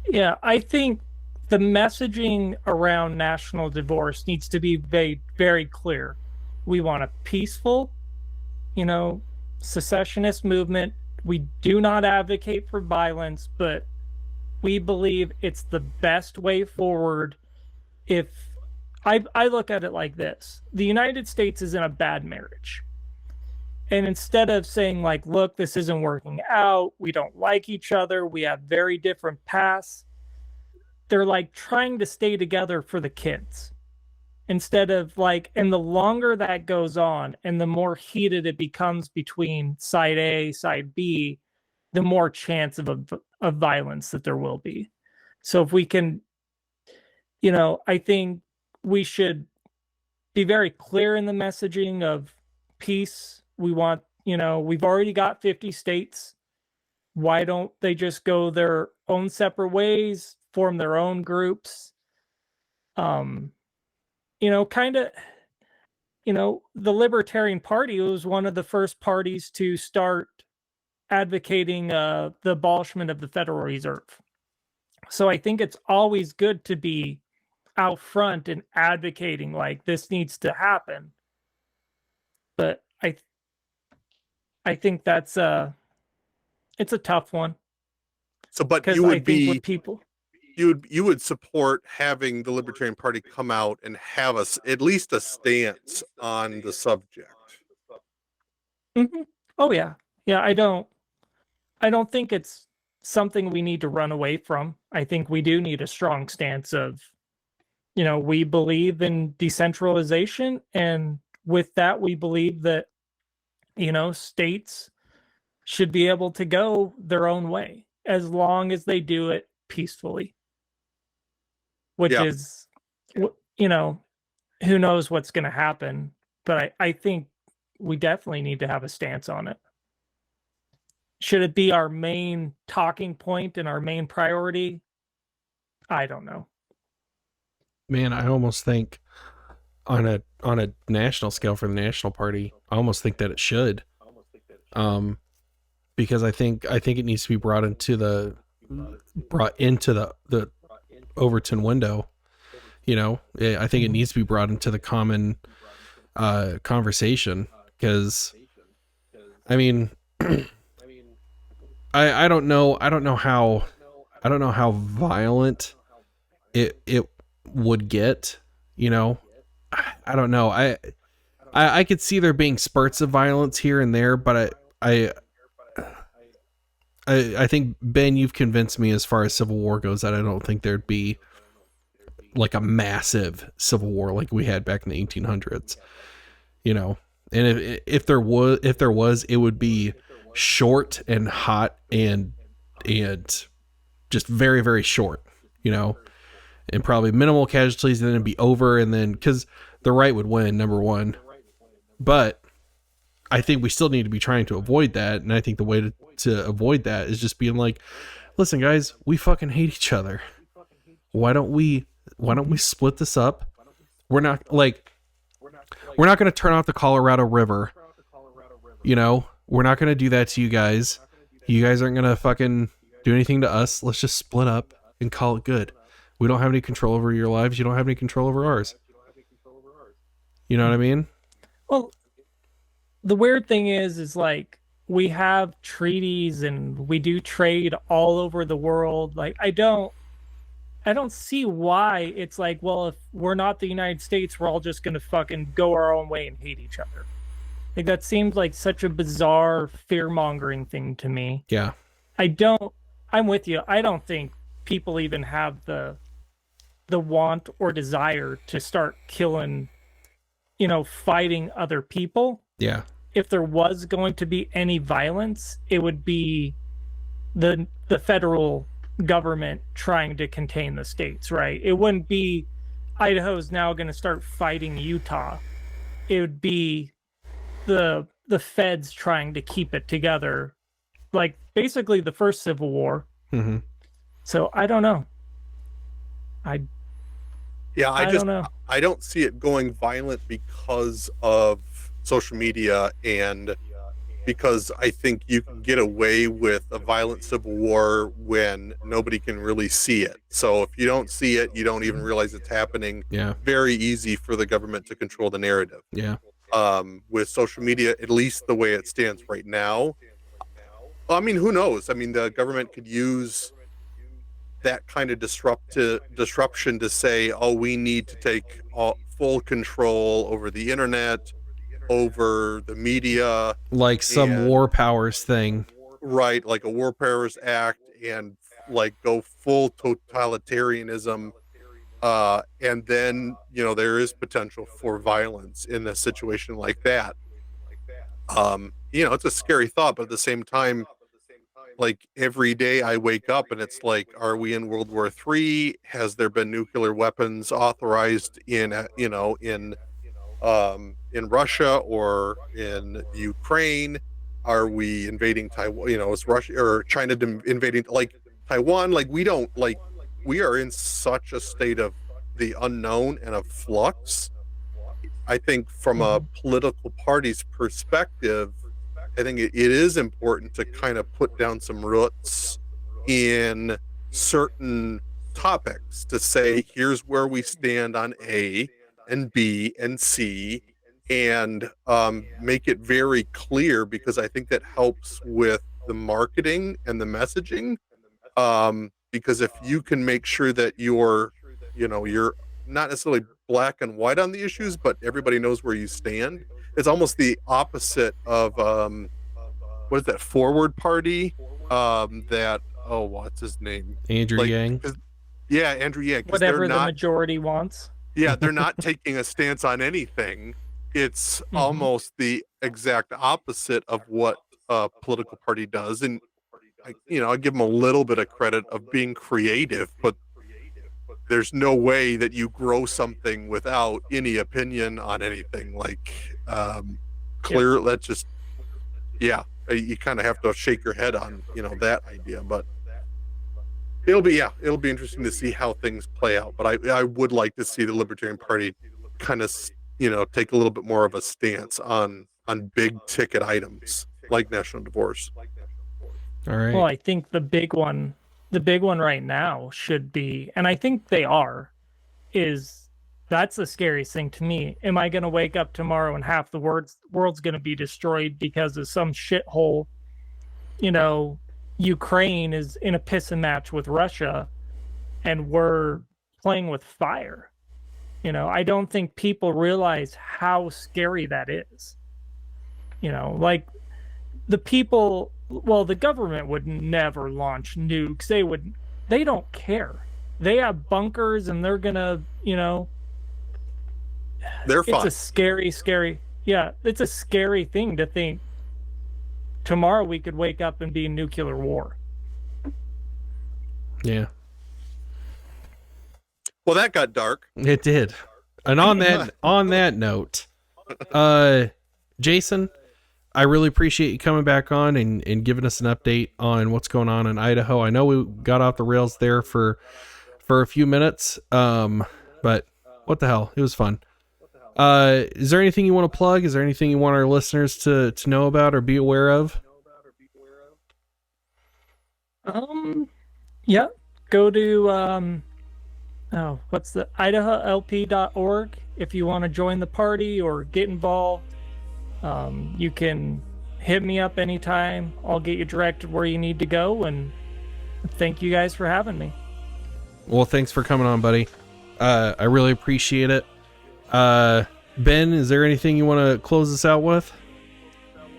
Yeah, I think the messaging around national divorce needs to be very, very clear. We want a peaceful, secessionist movement. We do not advocate for violence, but we believe it's the best way forward. If I look at it like this, the United States is in a bad marriage. And instead of saying, like, look, this isn't working out, we don't like each other, we have very different paths, they're like trying to stay together for the kids. Instead of like, and the longer that goes on and the more heated it becomes between side A, side B, the more chance of violence that there will be. So if we can, I think we should be very clear in the messaging of peace. We want, we've already got 50 states. Why don't they just go their own separate ways, form their own groups? The Libertarian Party was one of the first parties to start advocating the abolishment of the Federal Reserve. So I think it's always good to be out front and advocating like this needs to happen. But I think it's a tough one. So, but you would be people. you would support having the Libertarian Party come out and have us at least a stance on the subject. Mm-hmm. Oh yeah, yeah. I don't think it's something we need to run away from. I think we do need a strong stance of, we believe in decentralization, and with that, we believe that, states should be able to go their own way as long as they do it peacefully. Which Yeah. is, who knows what's going to happen, but I think we definitely need to have a stance on it. Should it be our main talking point and our main priority? I don't know. Man, I almost think on a national scale for the National Party, I almost think that it should. Because I think it needs to be brought into the Overton window. I think it needs to be brought into the common conversation, because I mean I don't know how violent it would get. I don't know. I could see there being spurts of violence here and there, but I think, Ben, you've convinced me as far as Civil War goes that I don't think there'd be like a massive civil war like we had back in the 1800s. And if there was, it would be short and hot and just very, very short, and probably minimal casualties, and then it'd be over, and then because the right would win, number one. But I think we still need to be trying to avoid that, and I think the way to avoid that is just being like, listen, guys, we fucking hate each other. Why don't we split this up? We're not going to turn off the Colorado River. We're not going to do that to you guys. You guys aren't going to fucking do anything to us. Let's just split up and call it good. We don't have any control over your lives. You don't have any control over ours. You know what I mean? Well, the weird thing is like, we have treaties and we do trade all over the world. Like, I don't see why it's like, well, if we're not the United States, we're all just going to fucking go our own way and hate each other. Like, that seems like such a bizarre fear-mongering thing to me. Yeah. I'm with you. I don't think people even have the want or desire to start killing, fighting other people. Yeah. If there was going to be any violence, it would be the federal government trying to contain the states, right? It wouldn't be Idaho's now going to start fighting Utah. It would be the feds trying to keep it together, like basically the first Civil War. Mm-hmm. So I don't know. I don't know. I don't see it going violent because of social media, and because I think you can get away with a violent civil war when nobody can really see it. So if you don't see it, you don't even realize it's happening. Yeah. Very easy for the government to control the narrative. Yeah. With social media, at least the way it stands right now, I mean, who knows? I mean, the government could use that kind of disruption to say, oh, we need to take full control over the internet, over the media, like some war powers thing, right? Like a war powers act, and like go full totalitarianism, and then there is potential for violence in a situation like that. It's a scary thought, but at the same time, like every day I wake up and it's like, are we in World War III? Has there been nuclear weapons authorized in Russia or in Ukraine? Are we invading Taiwan? Is Russia or China invading like Taiwan? Like we are in such a state of the unknown and of flux. I think from a political party's perspective, I think it is important to kind of put down some roots in certain topics to say, here's where we stand on A and B and C, and make it very clear, because I think that helps with the marketing and the messaging. because if you can make sure that you're not necessarily black and white on the issues, but everybody knows where you stand. It's almost the opposite of what is that Forward Party? What's his name? Andrew Yang. Yeah, Andrew Yang. Whatever the majority wants. Yeah, they're not taking a stance on anything. It's almost the exact opposite of what a political party does. And I give them a little bit of credit of being creative, but there's no way that you grow something without any opinion on anything. That's just, you kind of have to shake your head on, that idea. But it'll be interesting to see how things play out. But I would like to see the Libertarian Party kind of, take a little bit more of a stance on big ticket items like national divorce. All right. Well, I think the big one right now should be, and I think they are, that's the scariest thing to me. Am I going to wake up tomorrow and half the world's going to be destroyed because of some shithole? Ukraine is in a pissing match with Russia, and we're playing with fire. I don't think people realize how scary that is. The people. Well, the government would never launch nukes. They don't care. They have bunkers and they're gonna, they're fine. It's a scary, it's a scary thing to think tomorrow we could wake up and be in nuclear war. Yeah. Well, that got dark. It did. And on that note, Jayson, I really appreciate you coming back on and giving us an update on what's going on in Idaho. I know we got off the rails there for a few minutes, but what the hell? It was fun. Is there anything you want to plug? Is there anything you want our listeners to know about or be aware of? Yeah. Go to what's the IdahoLP.org if you want to join the party or get involved. You can hit me up anytime. I'll get you directed where you need to go, and thank you guys for having me. Well, thanks for coming on, buddy. I really appreciate it. Ben, is there anything you want to close this out with?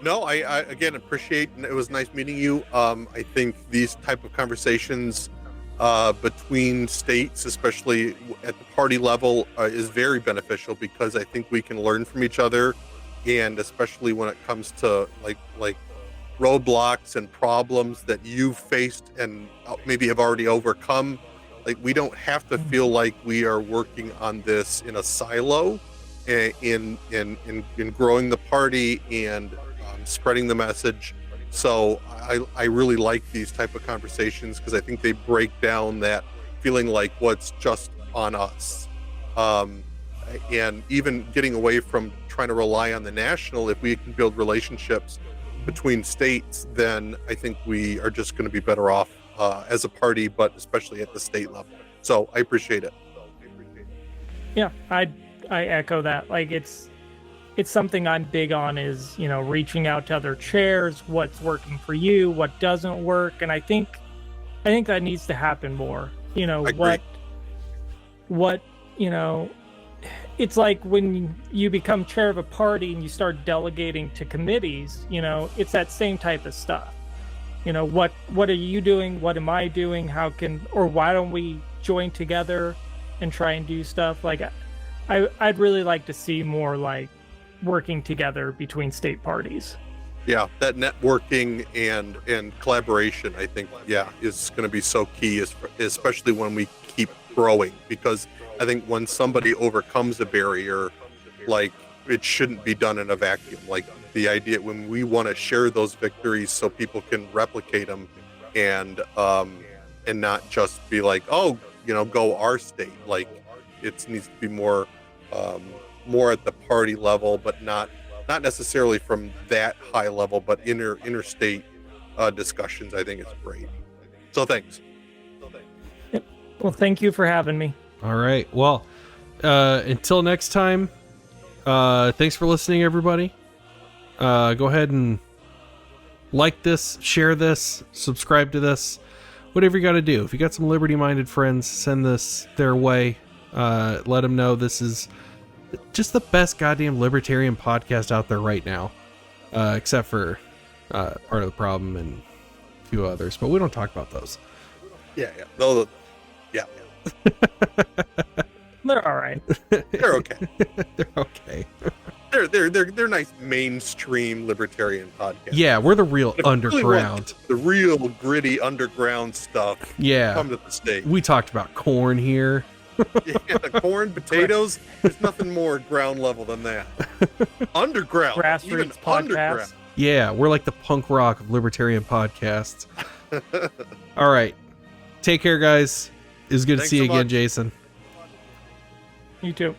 No, I again appreciate, it was nice meeting you. I think these type of conversations between states, especially at the party level, is very beneficial because I think we can learn from each other. And especially when it comes to like roadblocks and problems that you've faced and maybe have already overcome, we don't have to feel like we are working on this in a silo, in growing the party and spreading the message. So I really like these type of conversations because I think they break down that feeling like what's just on us. And even getting away from trying to rely on the national, if we can build relationships between states, then I think we are just going to be better off as a party, but especially at the state level. So I appreciate it. Yeah, I echo that. it's something I'm big on is, reaching out to other chairs, what's working for you, what doesn't work. And I think that needs to happen more. What it's like when you become chair of a party and you start delegating to committees, it's that same type of stuff. What are you doing? What am I doing? Why don't we join together and try and do stuff? I'd really like to see more working together between state parties. Yeah, that networking and collaboration, I think, is going to be so key, especially when we keep growing, because I think when somebody overcomes a barrier, it shouldn't be done in a vacuum. The idea when we want to share those victories so people can replicate them and not just be go our state. It needs to be more at the party level, but not necessarily from that high level, but interstate discussions. I think it's great. So thanks. Yep. Well, thank you for having me. All right. Well, until next time, thanks for listening, everybody. Go ahead and like this, share this, subscribe to this, whatever you got to do. If you got some liberty-minded friends, send this their way. Let them know this is just the best goddamn libertarian podcast out there right now, except for Part of the Problem and a few others, but we don't talk about those. Yeah. No, yeah. They're all right. They're okay. They're okay. They're nice mainstream libertarian podcasts. Yeah, we're the real If you really want underground. the real gritty underground stuff. Yeah, Come to the state. we talked about corn here. Yeah, corn, potatoes. There's nothing more ground level than that. Underground, even Grassroots podcast. underground. Yeah, we're like the punk rock of libertarian podcasts. All right, take care, guys. It's good to Thanks see you so again, much. Jason. You too.